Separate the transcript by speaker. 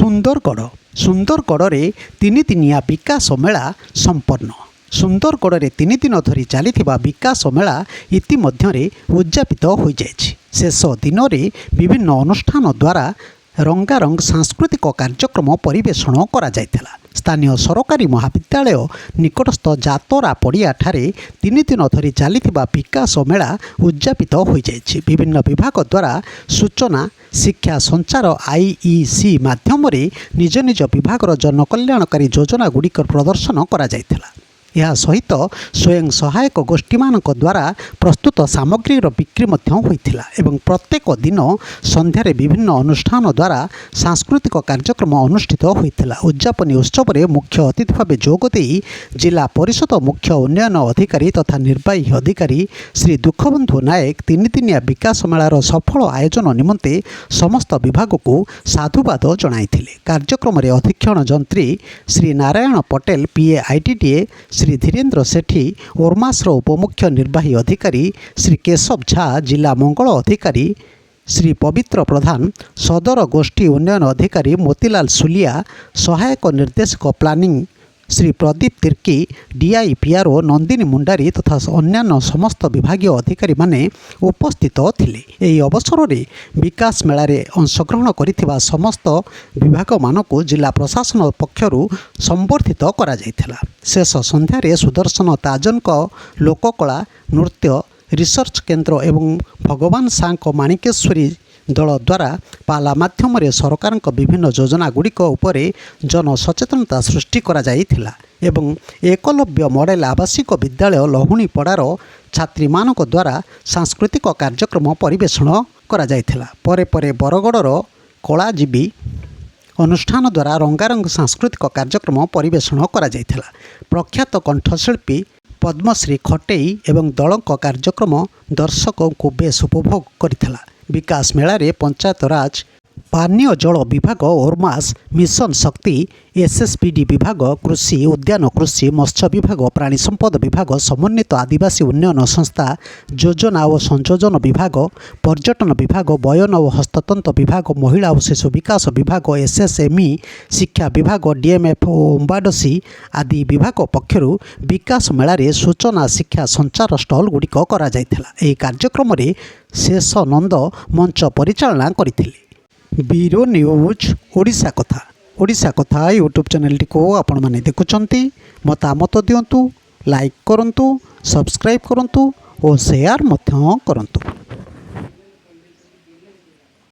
Speaker 1: ସୁନ୍ଦରଗଡ଼ରେ ତିନିଦିନିଆ ବିକାଶ ମେଳା ସମ୍ପନ୍ନ। ସୁନ୍ଦରଗଡ଼ରେ 3 ଦିନ ଧରି ଚାଲିଥିବା ବିକାଶ ମେଳା ଇତିମଧ୍ୟରେ ଉଦ୍ଯାପିତ ହୋଇଯାଇଛି। ଶେଷ ଦିନରେ ବିଭିନ୍ନ ଅନୁଷ୍ଠାନ ଦ୍ୱାରା ରଙ୍ଗାରଙ୍ଗ ସାଂସ୍କୃତିକ କାର୍ଯ୍ୟକ୍ରମ ପରିବେଷଣ କରାଯାଇଥିଲା। ସ୍ଥାନୀୟ ସରକାରୀ ମହାବିଦ୍ୟାଳୟ ନିକଟସ୍ଥ ଯାତରା ପଡ଼ିଆଠାରେ 3 ଦିନ ଧରି ଚାଲିଥିବା ବିକାଶ ମେଳା ଉଦ୍ଯାପିତ ହୋଇଯାଇଛି। ବିଭିନ୍ନ ବିଭାଗ ଦ୍ୱାରା ସୂଚନା ଶିକ୍ଷା ସଞ୍ଚାର IEC ମାଧ୍ୟମରେ ନିଜ ନିଜ ବିଭାଗର ଜନକଲ୍ୟାଣକାରୀ ଯୋଜନା ଗୁଡ଼ିକର ପ୍ରଦର୍ଶନ କରାଯାଇଥିଲା। ଏହା ସହିତ ସ୍ୱୟଂ ସହାୟକ ଗୋଷ୍ଠୀମାନଙ୍କ ଦ୍ୱାରା ପ୍ରସ୍ତୁତ ସାମଗ୍ରୀର ବିକ୍ରି ମଧ୍ୟ ହୋଇଥିଲା ଏବଂ ପ୍ରତ୍ୟେକ ଦିନ ସନ୍ଧ୍ୟାରେ ବିଭିନ୍ନ ଅନୁଷ୍ଠାନ ଦ୍ୱାରା ସାଂସ୍କୃତିକ କାର୍ଯ୍ୟକ୍ରମ ଅନୁଷ୍ଠିତ ହୋଇଥିଲା। ଉଦ୍ଯାପନୀ ଉତ୍ସବରେ ମୁଖ୍ୟ ଅତିଥି ଭାବେ ଯୋଗ ଦେଇ ଜିଲ୍ଲା ପରିଷଦ ମୁଖ୍ୟ ଉନ୍ନୟନ ଅଧିକାରୀ ତଥା ନିର୍ବାହୀ ଅଧିକାରୀ ଶ୍ରୀ ଦୁଃଖବନ୍ଧୁ ନାୟକ 3 ଦିନିଆ ବିକାଶ ମେଳାର ସଫଳ ଆୟୋଜନ ନିମନ୍ତେ ସମସ୍ତ ବିଭାଗକୁ ସାଧୁବାଦ ଜଣାଇଥିଲେ। କାର୍ଯ୍ୟକ୍ରମରେ ଅଧୀକ୍ଷଣ ଯନ୍ତ୍ରୀ ଶ୍ରୀ ନାରାୟଣ ପଟେଲ PAITDA ଶ୍ରୀ ଧୀରେନ୍ଦ୍ର ସେଠୀ ଓର୍ମାସର ଉପମୁଖ୍ୟ ନିର୍ବାହୀ ଅଧିକାରୀ ଶ୍ରୀ କେଶବ ଝା ଜିଲ୍ଲା ମଙ୍ଗଳ ଅଧିକାରୀ ଶ୍ରୀ ପବିତ୍ର ପ୍ରଧାନ ସଦର ଗୋଷ୍ଠୀ ଉନ୍ନୟନ ଅଧିକାରୀ ମୋତିଲାଲ ସୁଲିଆ ସହାୟକ ନିର୍ଦ୍ଦେଶକ planning Shri Pradeep Tirkey DI PRO Nandini Mundari ତଥା ଅନ୍ୟାନ୍ୟ ସମସ୍ତ ବିଭାଗୀୟ ଅଧିକାରୀମାନେ ଉପସ୍ଥିତ ଥିଲେ। ଏହି ଅବସରରେ ବିକାଶ ମେଳାରେ ଅଂଶଗ୍ରହଣ କରିଥିବା ସମସ୍ତ ବିଭାଗମାନଙ୍କୁ ଜିଲ୍ଲା ପ୍ରଶାସନ ପକ୍ଷରୁ ସମ୍ବର୍ଦ୍ଧିତ କରାଯାଇଥିଲା। ଶେଷ ସନ୍ଧ୍ୟାରେ ସୁଦର୍ଶନ ତାଜନଙ୍କ ଲୋକକଳା ନୃତ୍ୟ ରିସର୍ଚ୍ଚ କେନ୍ଦ୍ର ଏବଂ ଭଗବାନ ସାଙ୍କ ମାଣିକେଶ୍ୱରୀ ଦଳ ଦ୍ୱାରା ପାଲା ମାଧ୍ୟମରେ ସରକାରଙ୍କ ବିଭିନ୍ନ ଯୋଜନା ଗୁଡ଼ିକ ଉପରେ ଜନସଚେତନତା ସୃଷ୍ଟି କରାଯାଇଥିଲା ଏବଂ ଏକଲବ୍ୟ ମଡ଼େଲ ଆବାସିକ ବିଦ୍ୟାଳୟ ଲହୁଣୀପଡ଼ାର ଛାତ୍ରୀମାନଙ୍କ ଦ୍ୱାରା ସାଂସ୍କୃତିକ କାର୍ଯ୍ୟକ୍ରମ ପରିବେଷଣ କରାଯାଇଥିଲା। ପରେ ବରଗଡ଼ର କଳାଜୀବୀ ଅନୁଷ୍ଠାନ ଦ୍ୱାରା ରଙ୍ଗାରଙ୍ଗ ସାଂସ୍କୃତିକ କାର୍ଯ୍ୟକ୍ରମ ପରିବେଷଣ କରାଯାଇଥିଲା। ପ୍ରଖ୍ୟାତ କଣ୍ଠଶିଳ୍ପୀ ପଦ୍ମଶ୍ରୀ ଖଟେଇ ଏବଂ ଦଳଙ୍କ କାର୍ଯ୍ୟକ୍ରମ ଦର୍ଶକଙ୍କୁ ବେଶ୍ ଉପଭୋଗ କରିଥିଲା। ବିକାଶ ମେଳାରେ ପଞ୍ଚାୟତରାଜ ପାନୀୟ ଜଳ ବିଭାଗ ଓର୍ମାସ ମିଶନ ଶକ୍ତି SSPD ବିଭାଗ କୃଷି ଉଦ୍ୟାନ କୃଷି ମତ୍ସ୍ୟ ବିଭାଗ ପ୍ରାଣୀ ସମ୍ପଦ ବିଭାଗ ସମନ୍ୱିତ ଆଦିବାସୀ ଉନ୍ନୟନ ସଂସ୍ଥା ଯୋଜନା ଓ ସଂଯୋଜନ ବିଭାଗ ପର୍ଯ୍ୟଟନ ବିଭାଗ ବୟନ ଓ ହସ୍ତତନ୍ତ ବିଭାଗ ମହିଳା ଓ ଶିଶୁ ବିକାଶ ବିଭାଗ SSME ଶିକ୍ଷା ବିଭାଗ DMF ଓ ଓମ୍ବାଡସି ଆଦି ବିଭାଗ ପକ୍ଷରୁ ବିକାଶ ମେଳାରେ ସୂଚନା ଶିକ୍ଷା ସଞ୍ଚାର ଷ୍ଟଲ୍ ଗୁଡ଼ିକ କରାଯାଇଥିଲା। ଏହି କାର୍ଯ୍ୟକ୍ରମରେ ଶେଷ ନନ୍ଦ ମଞ୍ଚ ପରିଚାଳନା କରିଥିଲେ। ବ୍ୟୁରୋ ନ୍ୟୁଜ୍ ଓଡ଼ିଶା କଥା ୟୁଟ୍ୟୁବ୍ ଚ୍ୟାନେଲଟିକୁ ଆପଣମାନେ ଦେଖୁଛନ୍ତି। ମତାମତ ଦିଅନ୍ତୁ, ଲାଇକ୍ କରନ୍ତୁ, ସବସ୍କ୍ରାଇବ୍ କରନ୍ତୁ ଓ ସେୟାର ମଧ୍ୟ କରନ୍ତୁ।